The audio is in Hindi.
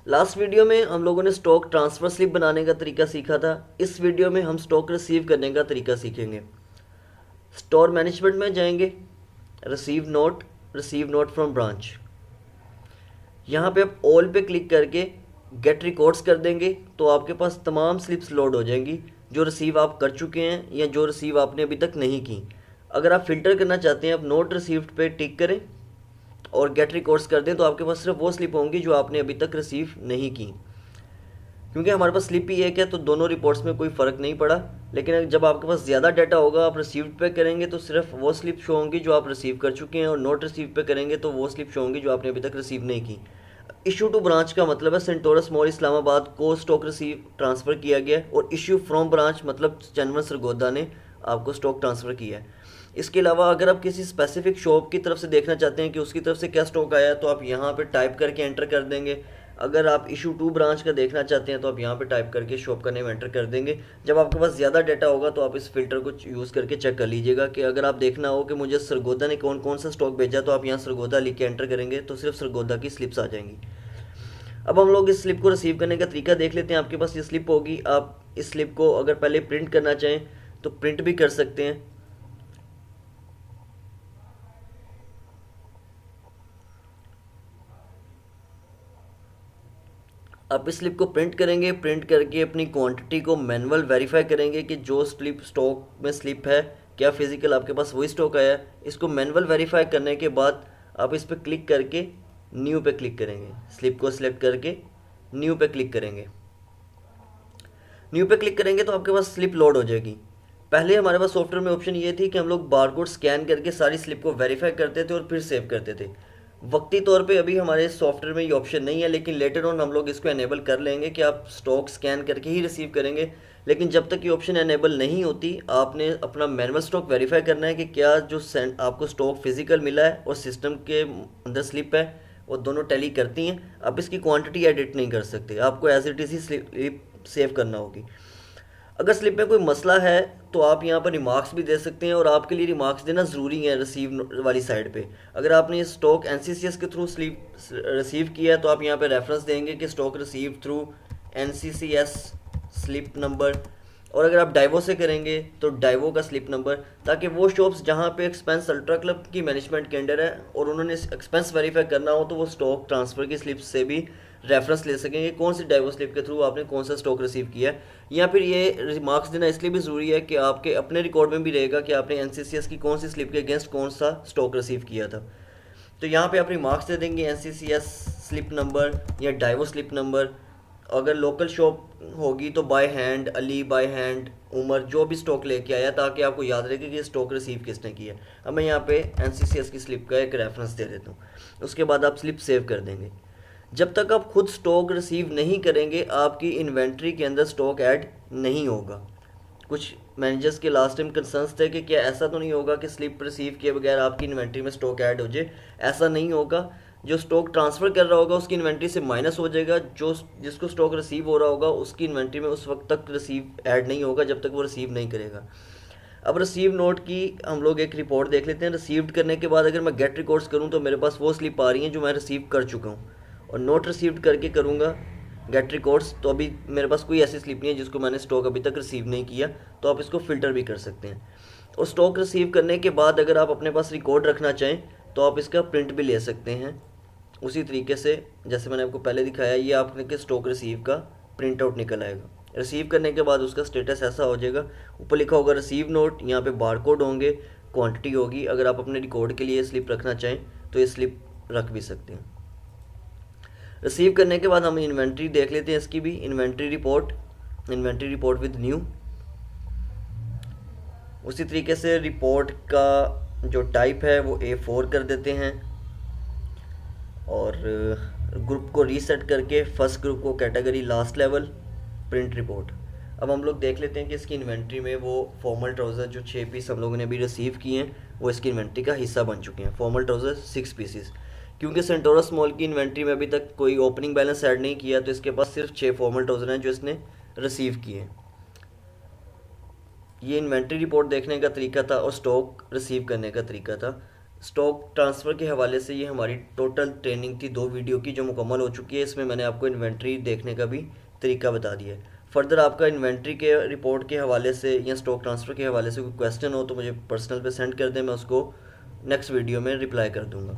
लास्ट वीडियो में हम लोगों ने स्टॉक ट्रांसफ़र स्लिप बनाने का तरीका सीखा था। इस वीडियो में हम स्टॉक रिसीव करने का तरीका सीखेंगे। स्टोर मैनेजमेंट में जाएंगे, रिसीव नोट फ्रॉम ब्रांच। यहाँ पे आप ऑल पे क्लिक करके गेट रिकॉर्ड्स कर देंगे तो आपके पास तमाम स्लिप्स लोड हो जाएंगी जो रिसीव आप कर चुके हैं या जो रिसीव आपने अभी तक नहीं की। अगर आप फ़िल्टर करना चाहते हैं, आप नोट रिसीव्ड पे टिक करें और गेट रिकॉर्ड्स कर दें तो आपके पास सिर्फ वो स्लिप होंगी जो आपने अभी तक रिसीव नहीं की। क्योंकि हमारे पास स्लिप ही एक है तो दोनों रिपोर्ट्स में कोई फ़र्क नहीं पड़ा। लेकिन जब आपके पास ज़्यादा डाटा होगा, आप रिसीव्ड पे करेंगे तो सिर्फ वो स्लिप शो होंगी जो आप रिसीव कर चुके हैं, और नोट रिसीव पे करेंगे तो वो स्लिप शो होंगी जो आपने अभी तक रिसीव नहीं की। इशू टू ब्रांच का मतलब है सेंटोरस मॉल इस्लामाबाद को स्टॉक रिसीव ट्रांसफ़र किया गया है, और इशू फ्रॉम ब्रांच मतलब चैनवन सरगोदा ने आपको स्टॉक ट्रांसफ़र किया है। इसके अलावा अगर आप किसी स्पेसिफिक शॉप की तरफ से देखना चाहते हैं कि उसकी तरफ से क्या स्टॉक आया है तो आप यहाँ पे टाइप करके एंटर कर देंगे। अगर आप इशू टू ब्रांच का देखना चाहते हैं तो आप यहाँ पे टाइप करके शॉप का नेम एंटर कर देंगे। जब आपके पास ज़्यादा डाटा होगा तो आप इस फिल्टर को यूज़ करके चेक कर लीजिएगा कि अगर आप देखना हो कि मुझे सरगोदा ने कौन कौन सा स्टॉक भेजा तो आप यहाँ सरगोदा लिख के एंटर करेंगे तो सिर्फ सरगोदा की स्लिप्स आ जाएंगी। अब हम लोग इस स्लिप को रिसीव करने का तरीका देख लेते हैं। आपके पास ये स्लिप होगी, आप इस स्लिप को अगर पहले प्रिंट करना चाहें तो प्रिंट भी कर सकते हैं। आप इस स्लिप को प्रिंट करेंगे, प्रिंट करके अपनी क्वांटिटी को मैनुअल वेरीफाई करेंगे कि जो स्लिप स्टॉक में स्लिप है क्या फिजिकल आपके पास वही स्टॉक आया है। इसको मैनुअल वेरीफाई करने के बाद आप इस पर क्लिक करके न्यू पे क्लिक करेंगे, स्लिप को सिलेक्ट करके न्यू पे क्लिक करेंगे। न्यू पे क्लिक करेंगे तो आपके पास स्लिप लोड हो जाएगी। पहले हमारे पास सॉफ्टवेयर में ऑप्शन ये थी कि हम लोग बारकोड स्कैन करके सारी स्लिप को वेरीफाई करते थे और फिर सेव करते थे। वक्ती तौर पे अभी हमारे सॉफ्टवेयर में ये ऑप्शन नहीं है, लेकिन लेटर ऑन हम लोग इसको एनेबल कर लेंगे कि आप स्टॉक स्कैन करके ही रिसीव करेंगे। लेकिन जब तक ये ऑप्शन एनेबल नहीं होती, आपने अपना मैनुअल स्टॉक वेरीफाई करना है कि क्या जो सेंड आपको स्टॉक फिजिकल मिला है और सिस्टम के अंदर स्लिप है वो दोनों टैली करती हैं। आप इसकी क्वांटिटी एडिट नहीं कर सकते, आपको एज इट इज़ ही स्लिप सेव करना होगी। अगर स्लिप में कोई मसला है तो आप यहाँ पर रिमार्क्स भी दे सकते हैं, और आपके लिए रिमार्क्स देना ज़रूरी है रिसीव वाली साइड पे। अगर आपने ये स्टॉक एनसीसीएस के थ्रू स्लिप रिसीव किया है तो आप यहाँ पे रेफरेंस देंगे कि stock receive through NCCS slip number, और अगर आप डाइवो से करेंगे तो डाइवो का स्लिप नंबर, ताकि वो शॉप्स जहाँ पे एक्सपेंस अल्ट्रा क्लब की मैनेजमेंट के अंडर है और उन्होंने एक्सपेंस वेरीफाई करना हो तो वो स्टॉक ट्रांसफ़र की स्लिप से भी रेफरेंस ले सकेंगे कौन सी डाइवो स्लिप के थ्रू आपने कौन सा स्टॉक रिसीव किया है। या फिर ये रिमार्क्स देना इसलिए भी ज़रूरी है कि आपके अपने रिकॉर्ड में भी रहेगा कि आपने एनसीसीएस की कौन सी स्लिप के अगेंस्ट कौन सा स्टॉक रिसीव किया था। तो यहाँ पे आप रिमार्क्स दे देंगे एनसीसीएस स्लिप नंबर या डाइवो स्लिप नंबर। अगर लोकल शॉप होगी तो by hand Ali, by hand Umar, जो भी स्टॉक लेके आया, ताकि आपको याद रहे कि ये स्टॉक रिसीव किसने किया। अब मैं यहाँ पे एनसीसीएस की स्लिप का एक रेफरेंस दे देता हूँ। उसके बाद आप स्लिप सेव कर देंगे। जब तक आप खुद स्टॉक रिसीव नहीं करेंगे आपकी इन्वेंट्री के अंदर स्टॉक ऐड नहीं होगा। कुछ मैनेजर्स के लास्ट टाइम कंसर्न्स थे कि क्या ऐसा तो नहीं होगा कि स्लिप रिसीव किए बगैर आपकी इन्वेंट्री में स्टॉक ऐड हो जाए। ऐसा नहीं होगा। जो स्टॉक ट्रांसफ़र कर रहा होगा उसकी इन्वेंट्री से माइनस हो जाएगा, जो जिसको स्टॉक रिसीव हो रहा होगा उसकी इन्वेंट्री में उस वक्त तक रिसीव ऐड नहीं होगा जब तक वो रिसीव नहीं करेगा। अब रिसीव नोट की हम लोग एक रिपोर्ट देख लेते हैं। रिसीव्ड करने के बाद अगर मैं गेट रिकॉर्ड्स करूं तो मेरे पास वो स्लिप आ रही हैं जो मैं रिसीव कर चुका हूं, और नोट रिसीव्ड करके करूंगा गेट रिकॉर्ड्स तो अभी मेरे पास कोई ऐसी स्लिप नहीं है जिसको मैंने स्टॉक अभी तक रिसीव नहीं किया। तो आप इसको फ़िल्टर भी कर सकते हैं। और स्टॉक रिसीव करने के बाद अगर आप अपने पास रिकॉर्ड रखना चाहें तो आप इसका प्रिंट भी ले सकते हैं उसी तरीके से जैसे मैंने आपको पहले दिखाया। ये आपने के स्टॉक रिसीव का प्रिंट आउट निकल आएगा। रिसीव करने के बाद उसका स्टेटस ऐसा हो जाएगा, ऊपर लिखा होगा रिसीव नोट, यहाँ पे बारकोड होंगे, क्वांटिटी होगी। अगर आप अपने रिकॉर्ड के लिए स्लिप रखना चाहें तो ये स्लिप रख भी सकते हैं। रिसीव करने के बाद हम इन्वेंट्री देख लेते हैं इसकी भी। Inventory report with new. उसी तरीके से रिपोर्ट का जो टाइप है वो A4 कर देते हैं, और ग्रुप को रीसेट करके फर्स्ट ग्रुप को category last level print report. अब हम लोग देख लेते हैं कि इसकी इन्वेंट्री में वो फॉर्मल ट्राउज़र जो 6 पीस हम लोगों ने अभी रिसीव किए हैं वो इसकी इन्वेंट्री का हिस्सा बन चुके हैं। Formal trouser 6 pieces. क्योंकि सेंटोरस मॉल की इन्वेंट्री में अभी तक कोई ओपनिंग बैलेंस ऐड नहीं किया तो इसके पास सिर्फ 6 फॉर्मल ट्राउज़र हैं जो इसने रिसीव किए हैं। ये इन्वेंट्री रिपोर्ट देखने का तरीका था और स्टॉक रिसीव करने का तरीका था। स्टॉक ट्रांसफ़र के हवाले से ये हमारी टोटल ट्रेनिंग थी 2 वीडियो की जो मुकम्मल हो चुकी है। इसमें मैंने आपको इन्वेंट्री देखने का भी तरीका बता दिया है। फर्दर आपका इन्वेंट्री के रिपोर्ट के हवाले से या स्टॉक ट्रांसफ़र के हवाले से कोई क्वेश्चन हो तो मुझे पर्सनल पे सेंड कर दें, मैं उसको नेक्स्ट वीडियो में रिप्लाई कर दूँगा।